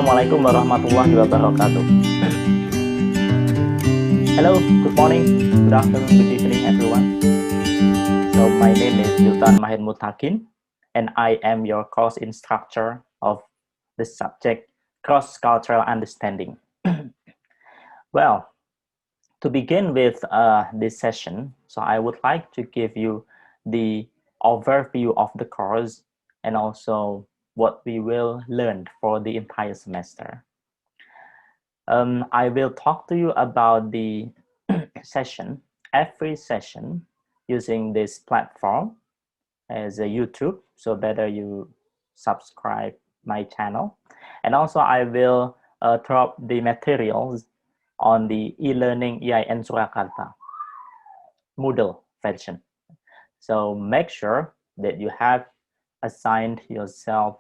Assalamualaikum warahmatullahi wabarakatuh. Hello, good morning, good afternoon, good evening, everyone. So my name is Wildan Lecture, and I am your course instructor of the subject cross-cultural understanding. Well, to begin with this session, so I would like to give you the overview of the course and also what we will learn for the entire semester. I will talk to you about the session, every session using this platform as a YouTube, so better you subscribe my channel. And also I will drop the materials on the e-learning EIN Surakarta Moodle version. So make sure that you have assigned yourself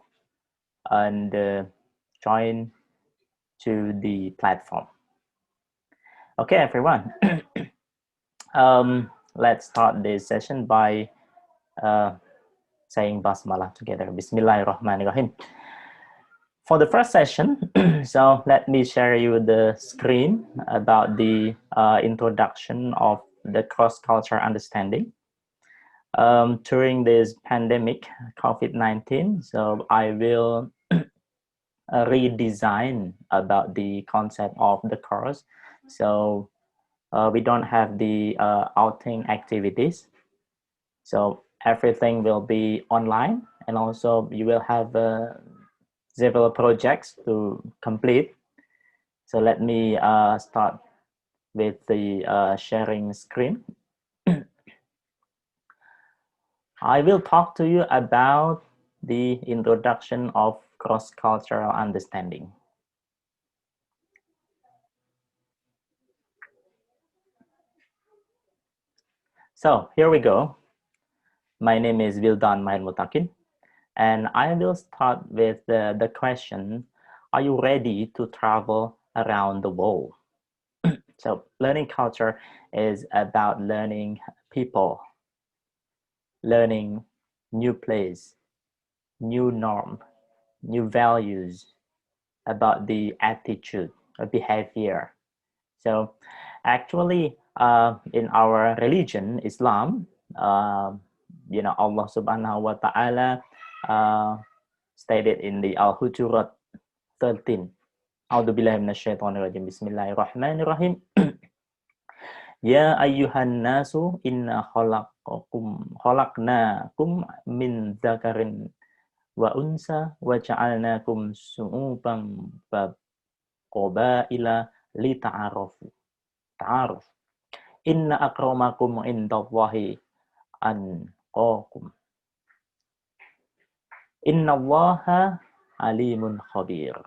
and join to the platform. Okay, everyone. Let's start this session by saying Basmalah together. Bismillahirrahmanirrahim. For the first session, so let me share you the screen about the introduction of the cross-cultural understanding. During this pandemic, COVID-19, so I will redesign about the concept of the course. So we don't have the outing activities. So everything will be online, and also you will have several projects to complete. So let me start with the sharing screen. I will talk to you about the introduction of cross-cultural understanding. So here we go. My name is Wildan Lecture, and I will start with the question, are you ready to travel around the world? So learning culture is about learning people, learning new place, new norm, new values, about the attitude or behavior. So actually in our religion, Islam, Allah subhanahu wa ta'ala stated in the Al-Hujurat 13. A'udzubillahi minasyaitonirrajim. Bismillahirrahmanirrahim. Ya ayyuhan nasu inna khalaqnakum min dzakarin wa unsa wa ja'alnakum syu'uban wa qabaila li ta'arafu. Ta'aruf. Inna akramakum indallahi anqakum. Inna Allaha alimun khabir.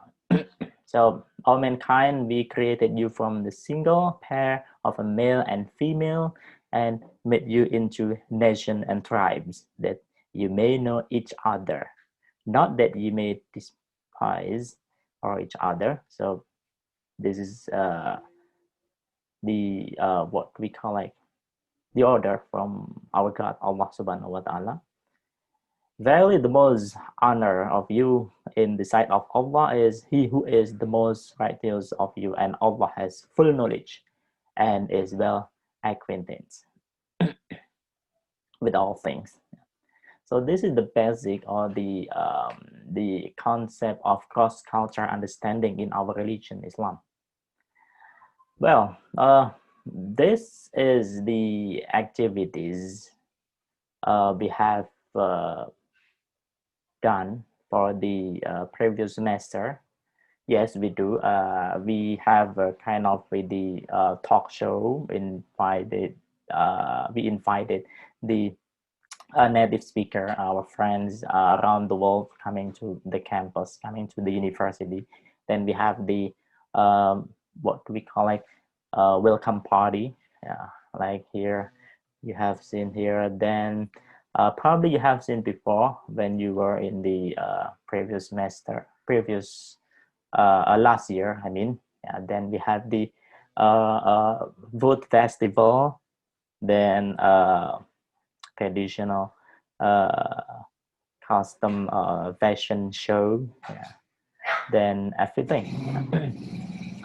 So, all mankind, we created you from the single pair of a male and female and made you into nation and tribes that you may know each other, not that you may despise or each other. So this is the what we call like the order from our God, Allah subhanahu wa ta'ala. Verily, the most honor of you in the sight of Allah is he who is the most righteous of you, and Allah has full knowledge and is well acquainted with all things. So this is the basic or the concept of cross-cultural understanding in our religion, Islam. Well, this is the activities we have done for the previous semester. Yes, we do. We have a kind of the talk show. We invited the native speaker, our friends around the world coming to the campus, coming to the university. Then we have the what we call like welcome party. Like here, you have seen here. Then probably you have seen before when you were in the previous semester, last year, I mean. Then we had the food festival, then traditional custom fashion show. then everything.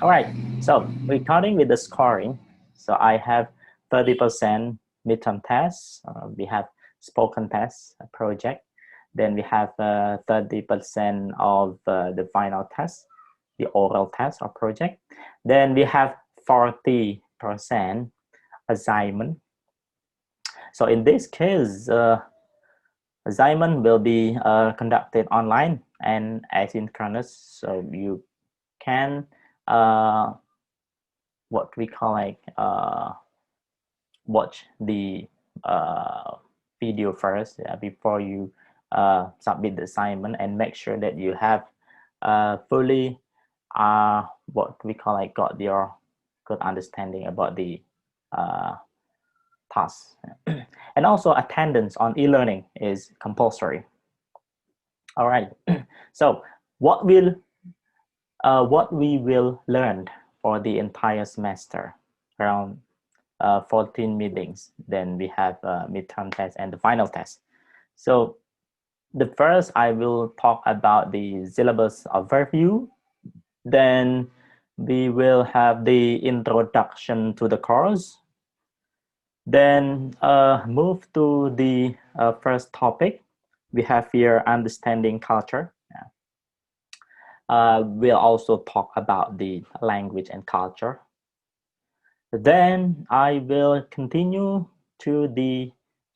All right, so regarding with the scoring, so I have 30% midterm tests. We have spoken tests project. Then we have 30% of the final test, the oral test or project. Then we have 40% assignment. So in this case, assignment will be conducted online and asynchronous. So you can what we call like watch the video first before you submit the assignment, and make sure that you have fully what we call like got your good understanding about the task. And also attendance on e-learning is compulsory. All right, so what we will learn for the entire semester, around 14 meetings. Then we have midterm test and the final test. So the first, I will talk about the syllabus overview. Then we will have the introduction to the course. Then move to the first topic. We have here understanding culture. We'll also talk about the language and culture. Then I will continue to the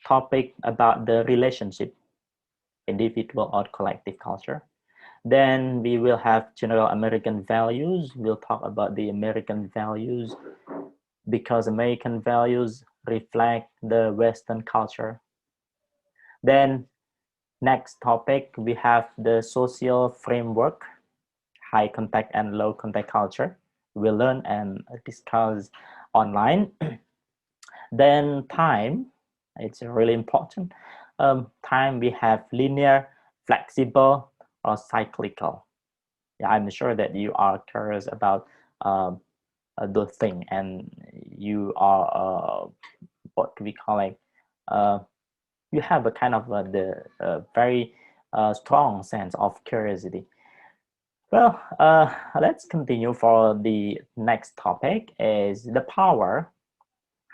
topic about the relationship, individual or collective culture. Then we will have general American values. We'll talk about the American values because American values reflect the Western culture. Then next topic, we have the social framework, high contact and low contact culture. We'll learn and discuss online. Then time, it's really important. Time, we have linear, flexible, or cyclical. Yeah, I'm sure that you are curious about those things, and you are what we call like you have a kind of the very strong sense of curiosity. Well, let's continue for the next topic is the power,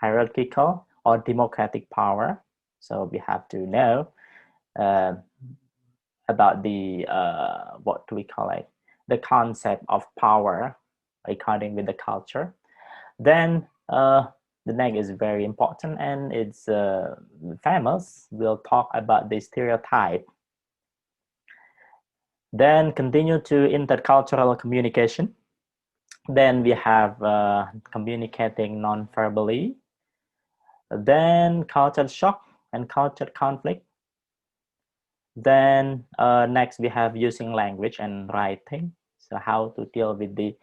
hierarchical or democratic power. So we have to know about the what we call it, the concept of power according with the culture. Then the next is very important and it's famous. We'll talk about the stereotype. Then continue to intercultural communication. Then we have communicating non-verbally. Then culture shock and culture conflict. Then next we have using language and writing. So how to deal with the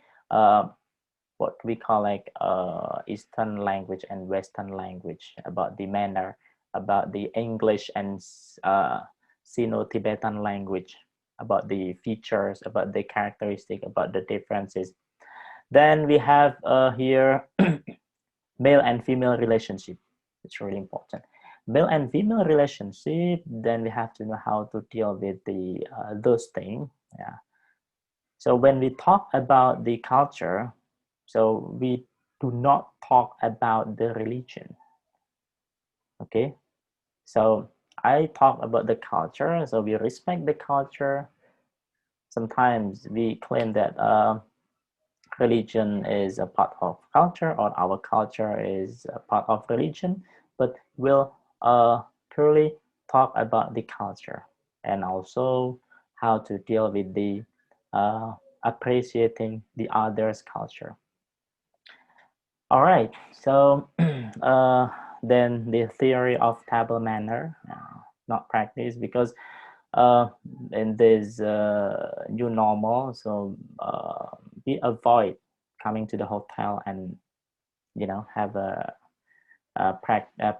what we call like Eastern language and Western language, about the manner, about the English and Sino-Tibetan language, about the features, about the characteristic, about the differences. Then we have here male and female relationship. It's really important. Male and female relationship, then we have to know how to deal with the those things. Yeah. So when we talk about the culture, so we do not talk about the religion. Okay. So I talk about the culture. So we respect the culture. Sometimes we claim that religion is a part of culture, or our culture is a part of religion, but we'll purely talk about the culture and also how to deal with the appreciating the other's culture. All right, so then the theory of table manner, not practice, because in this new normal, so we avoid coming to the hotel and have a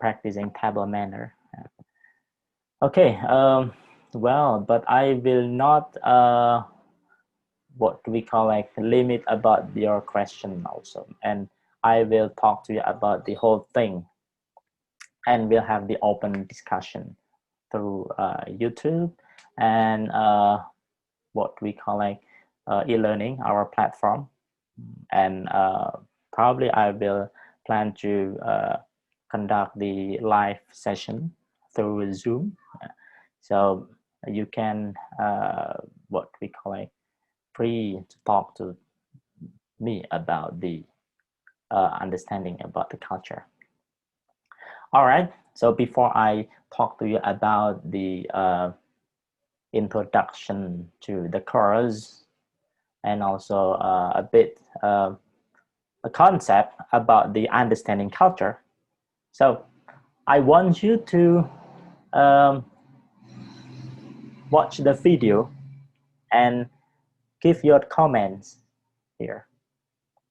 practicing table manner. Okay, well, but I will not what we call like limit about your question also, and I will talk to you about the whole thing, and we'll have the open discussion through YouTube and what we call like e-learning, our platform, and probably I will plan to conduct the live session through Zoom. So you can, what we call it, free to talk to me about the understanding about the culture. All right, so before I talk to you about the introduction to the course, and also a bit a concept about the understanding culture, so I want you to watch the video and give your comments here,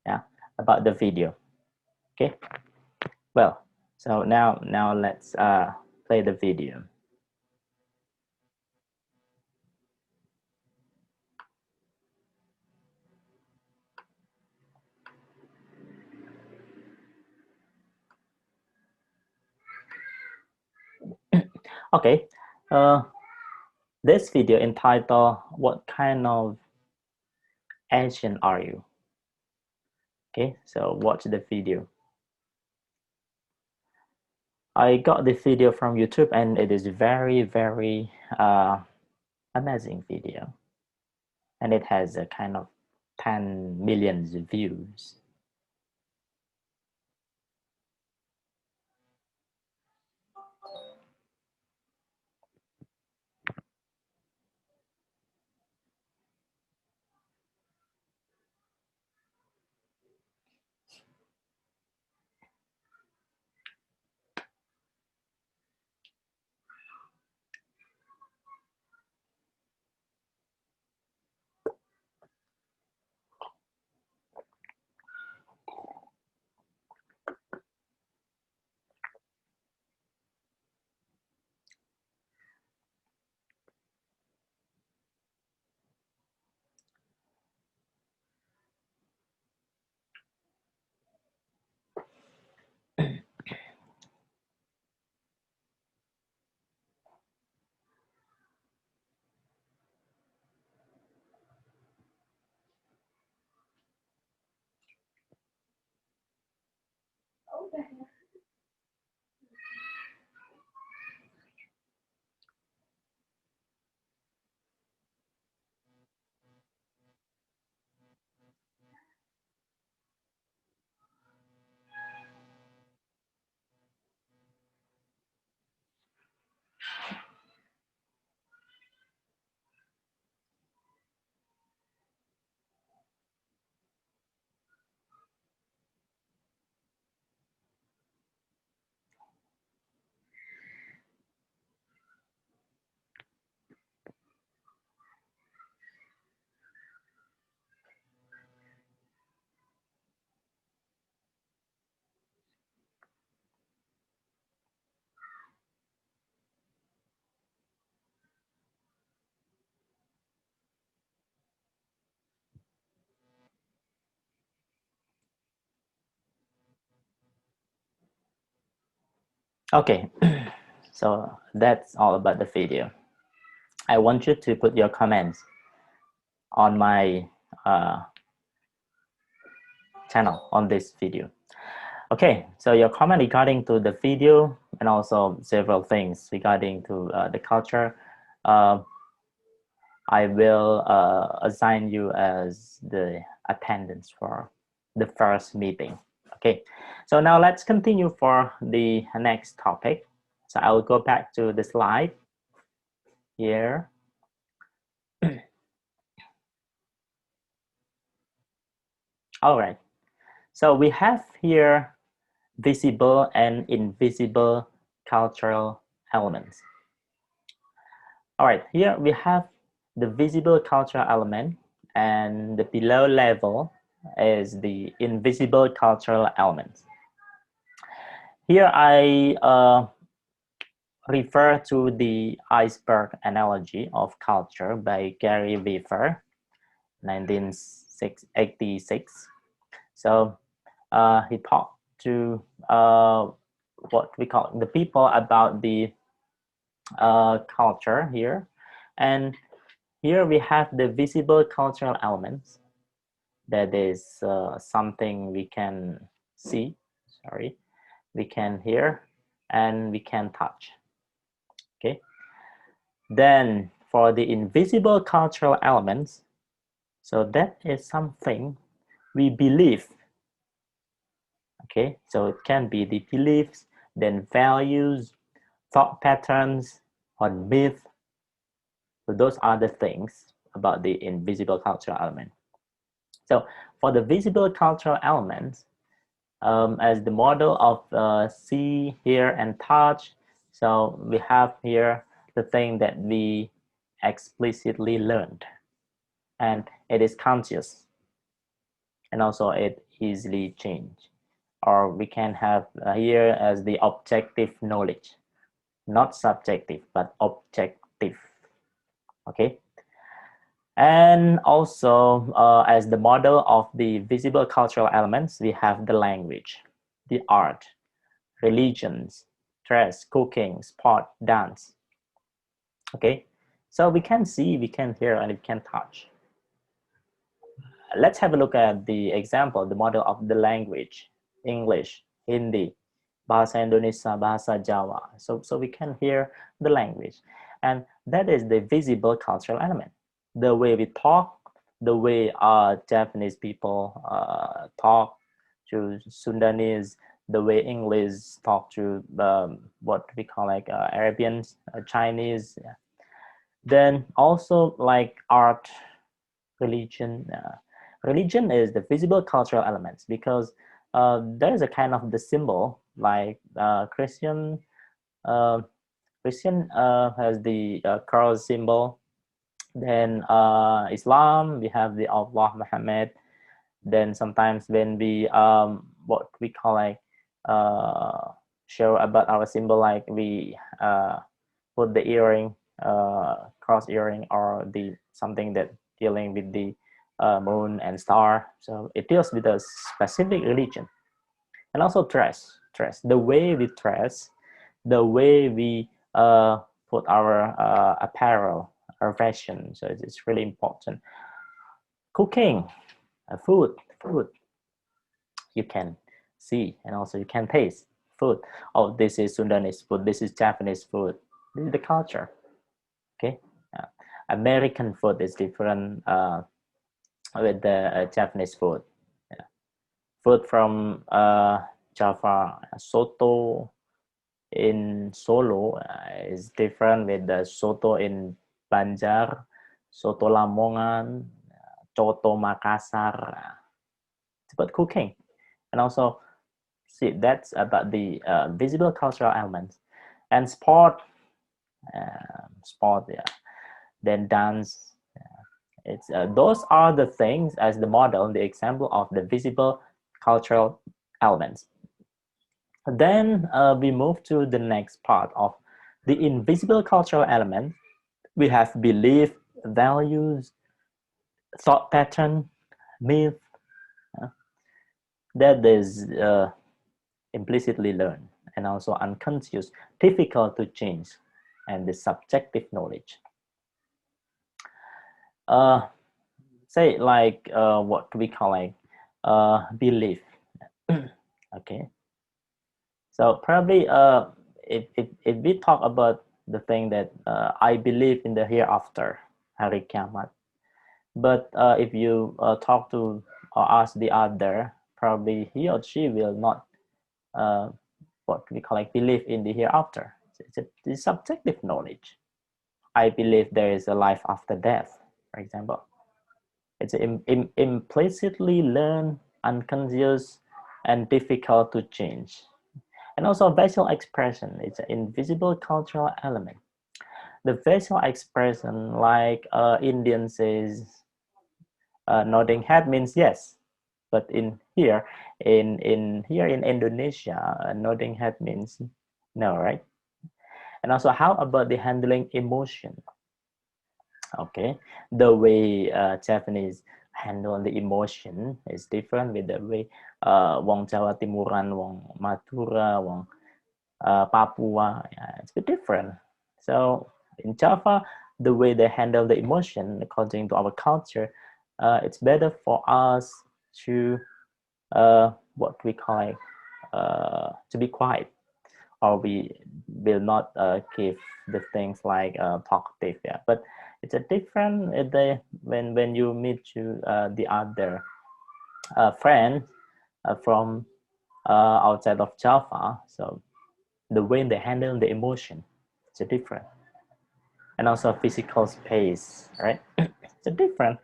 yeah, about the video. Okay, well, so now let's play the video. Okay, this video entitled "What kind of Asian are you?" Okay, so watch the video. I got the video from YouTube, and it is very amazing video, and it has a kind of 10 million views. Okay, so that's all about the video. I want you to put your comments on my channel on this video. Okay, so your comment regarding to the video and also several things regarding to the culture, I will assign you as the attendance for the first meeting. Okay, so now let's continue for the next topic. So I will go back to the slide here. All right, so we have here visible and invisible cultural elements. All right, here we have the visible cultural element, and the below level is the invisible cultural elements. Here I refer to the iceberg analogy of culture by Gary Weaver, 1986. So he talked to what we call the people about the culture here, and Here we have the visible cultural elements. That is something we can see, we can hear, and we can touch. Okay. Then for the invisible cultural elements, so that is something we believe. Okay, so it can be the beliefs, then values, thought patterns, or myth. So those are the things about the invisible cultural element. So for the visible cultural elements, as the model of see, hear, and touch, so we have here the thing that we explicitly learned, and it is conscious, and also it easily change. Or we can have here as the objective knowledge, not subjective, but objective. Okay. And also as the model of the visible cultural elements, we have the language, the art, religions, dress, cooking, sport, dance. Okay, so we can see, we can hear, and we can touch. Let's have a look at the example, the model of the language, English, Hindi, Bahasa Indonesia, Bahasa Jawa. So we can hear the language. And that is the visible cultural element. The way we talk, the way Japanese people talk to Sundanese, the way English talk to what we call like Arabians, Chinese. Then also like art, religion. Religion is the visible cultural elements because there is a kind of the symbol like Christian. Christian has the cross symbol. Then Islam, we have the Allah Muhammad. Then sometimes when we what we call like show about our symbol, like we put the earring, cross earring, or the something that dealing with the moon and star. So it deals with a specific religion. And also dress, the way we dress, the way we put our apparel, our fashion. So it's really important. Cooking, food, you can see, and also you can taste food. Oh, this is Sundanese food, this is Japanese food, this is the culture. Okay. American food is different with the Japanese food. Yeah. Food from Java, soto in Solo is different with the soto in Banjar, soto Lamongan, coto Makassar. It's about cooking. And also, see, that's about the visible cultural elements. And sport, yeah. Then dance. It's those are the things as the model, the example of the visible cultural elements. Then we move to the next part of the invisible cultural element. We have belief, values, thought pattern, myth, that is implicitly learned and also unconscious, difficult to change, and the subjective knowledge. Say like what we call like belief. Okay, so probably if we talk about the thing that I believe in the hereafter, hari kiamat, but if you talk to or ask the other, probably he or she will not what we call like believe in the hereafter. It's subjective knowledge. I believe there is a life after death, for example. It's implicitly learned, unconscious, and difficult to change. And also facial expression, it's an invisible cultural element. The facial expression, like Indian says, nodding head means yes. But in here, in Indonesia, nodding head means no, right? And also, how about the handling emotion? Okay, the way Japanese handle the emotion is different with the way wong Jawa Timuran, wong Madura, wong Papua. Yeah, it's a bit different. So in Java, the way they handle the emotion according to our culture, it's better for us to what we call it, to be quiet, or we will not give the things like talkative. Yeah, but it's a different when you meet to the other friend from outside of Java. So the way they handle the emotion, it's a different, and also physical space, right? It's a different,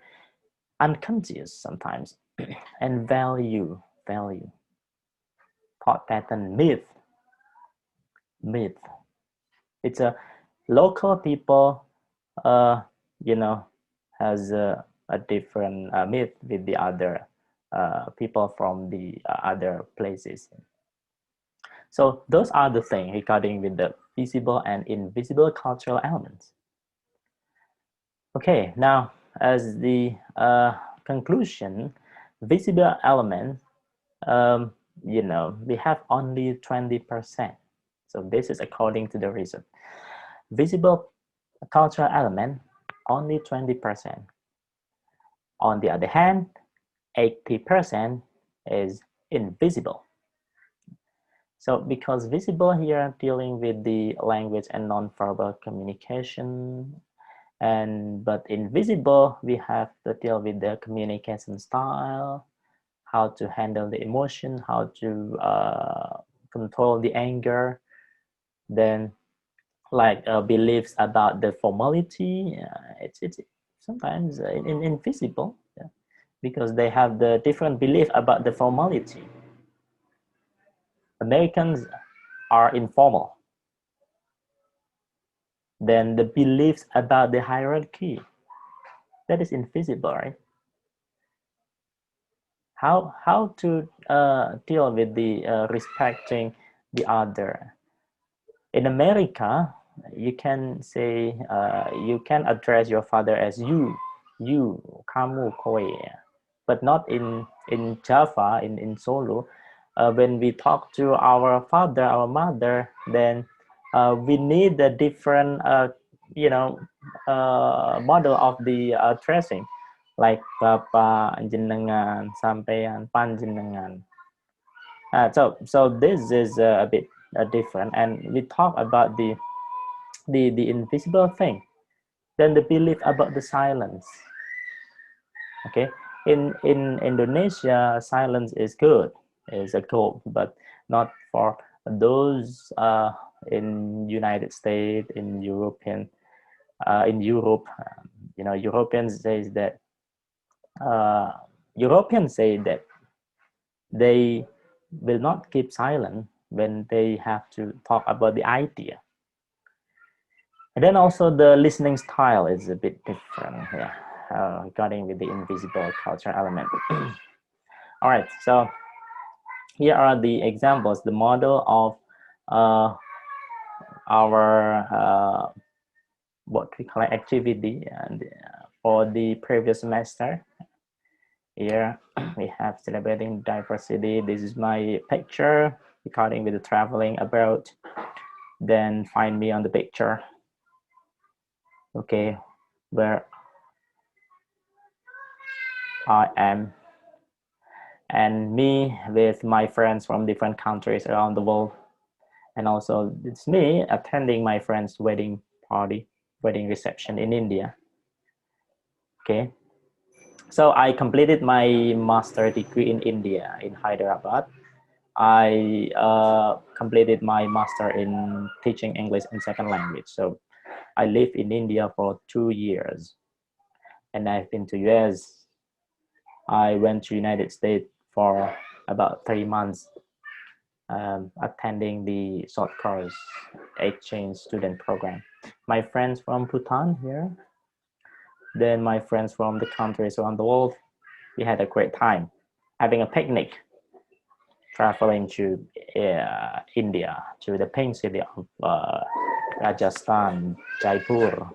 unconscious sometimes, and value, thought pattern, myth. It's a local people, you know, has a different myth with the other people from the other places. So those are the things regarding with the visible and invisible cultural elements. Okay, now as the conclusion, visible elements, we have only 20%. So this is according to the reason. Visible cultural element, only 20%. On the other hand, 80% is invisible. So because visible here dealing with the language and non-verbal communication, but invisible we have to deal with the communication style, how to handle the emotion, how to control the anger, then like beliefs about the formality. It's sometimes invisible, yeah, because they have the different belief about the formality. Americans are informal. Then the beliefs about the hierarchy, that is invisible, right? How to deal with the respecting the other. In America, you can say you can address your father as you, kamu, kowe, but not in Java, in Solo. When we talk to our father, our mother, then we need a different model of the addressing, like Papa, jenengan, sampean, panjenengan. So this is a bit different, and we talk about the invisible thing. Then the belief about the silence. Okay, in Indonesia, silence is good, is a goal, but not for those in United States, in Europe. Europeans say that they will not keep silent when they have to talk about the idea. And then also the listening style is a bit different, yeah, regarding with the invisible culture element. All right, so here are the examples, the model of our what we call activity, and for the previous semester. Here we have celebrating diversity. This is my picture regarding with the traveling abroad. Then find me on the picture. Okay, where I am, and me with my friends from different countries around the world, and also it's me attending my friend's wedding reception in India. Okay, so I completed my master degree in India, in Hyderabad. I completed my master in teaching English in second language. So I lived in India for 2 years, and I've been to US. I went to United States for about 3 months, attending the short course exchange student program. My friends from Bhutan here, then my friends from the countries around the world, we had a great time having a picnic, traveling to India, to the pink city of Rajasthan, Jaipur.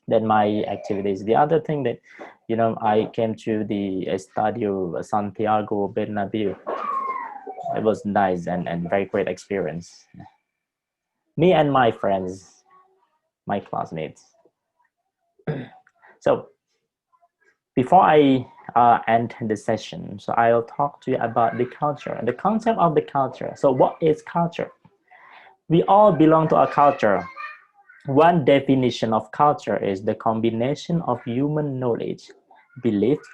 Then my activities. The other thing that, I came to the Estadio Santiago Bernabeu. It was nice and very great experience. Me and my friends, my classmates, So before I end the session, so I'll talk to you about the culture, the concept of the culture. So what is culture? We all belong to a culture. One definition of culture is the combination of human knowledge, beliefs,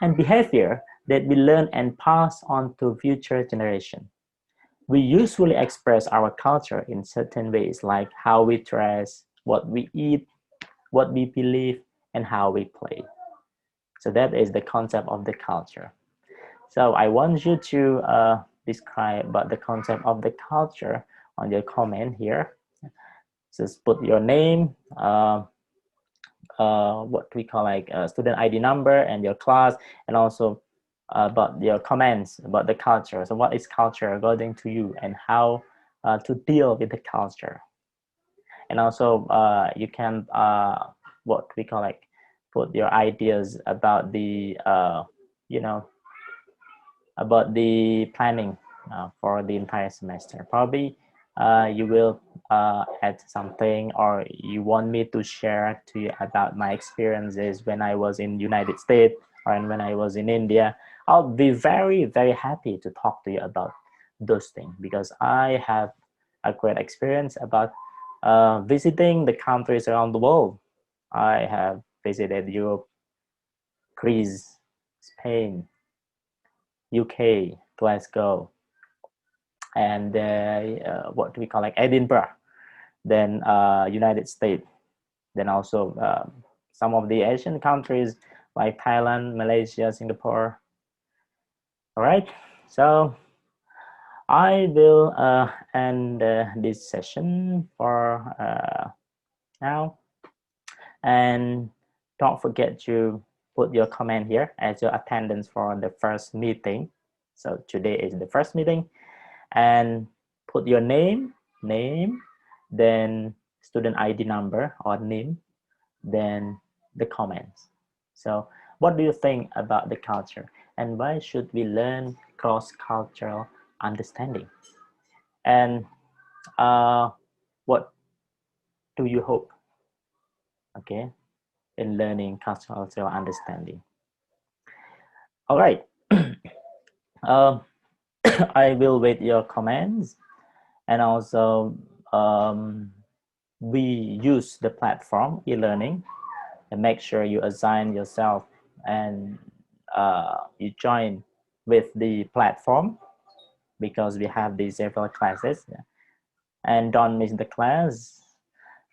and behavior that we learn and pass on to future generations. We usually express our culture in certain ways, like how we dress, what we eat, what we believe, and how we play. So that is the concept of the culture. So I want you to describe about the concept of the culture on your comment here. Just put your name, what we call like student ID number and your class, and also about your comments about the culture. So what is culture according to you, and how to deal with the culture. And also you can what we call like put your ideas about the you know, about the planning for the entire semester. Probably you will add something, or you want me to share to you about my experiences when I was in United States or when I was in India. I'll be very, very happy to talk to you about those things, because I have a great experience about visiting the countries around the world. I have visited Europe, Greece, Spain, UK, Glasgow, and what do we call like Edinburgh, then United States, then also some of the Asian countries like Thailand, Malaysia, Singapore. All right, so I will end this session for now, and don't forget to put your comment here as your attendance for the first meeting. So today is the first meeting, and put your name, then student ID number or NIM, then the comments. So what do you think about the culture, and why should we learn cross-cultural understanding? And what do you hope, okay, in learning cross-cultural understanding? All right. I will wait your comments, and also we use the platform e-learning, and make sure you assign yourself and you join with the platform, because we have these several classes, and don't miss the class.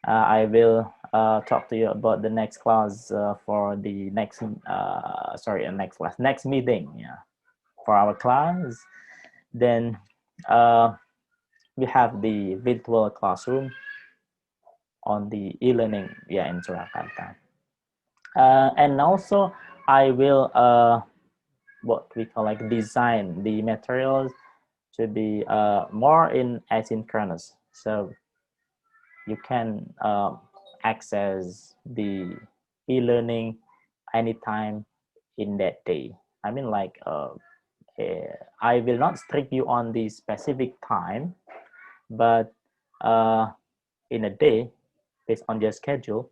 I will talk to you about the next class for the next next meeting, yeah, for our class. Then we have the virtual classroom on the e-learning, yeah, in Surakarta. And also I will what we call like design the materials to be more in asynchronous, so you can access the e-learning anytime in that day. I mean, like I will not strict you on the specific time, but in a day, based on your schedule,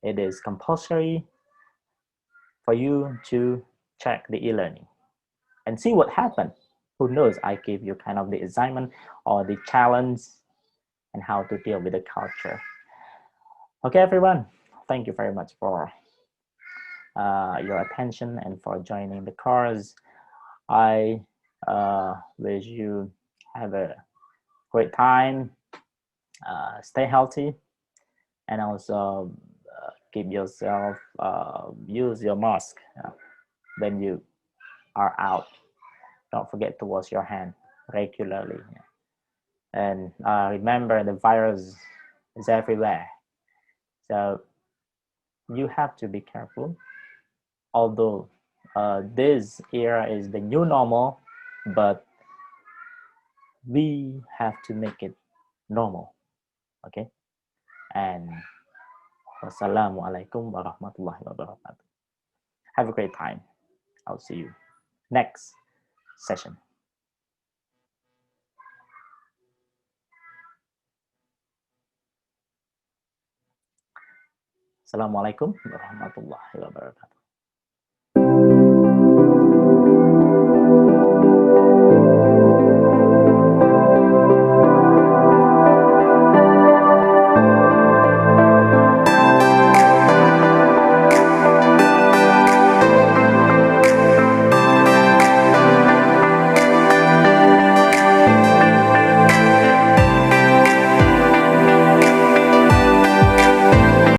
it is compulsory for you to check the e-learning and see what happened. Who knows, I gave you kind of the assignment or the challenge and how to deal with the culture. Okay, everyone, thank you very much for your attention and for joining the course. I wish you have a great time, stay healthy, and also keep yourself, use your mask when you are out. Don't forget to wash your hand regularly. And remember, the virus is everywhere. So you have to be careful. Although this era is the new normal, but we have to make it normal. Okay? And wassalamualaikum warahmatullahi wabarakatuh. Have a great time. I'll see you next session. Assalamualaikum warahmatullahi wabarakatuh.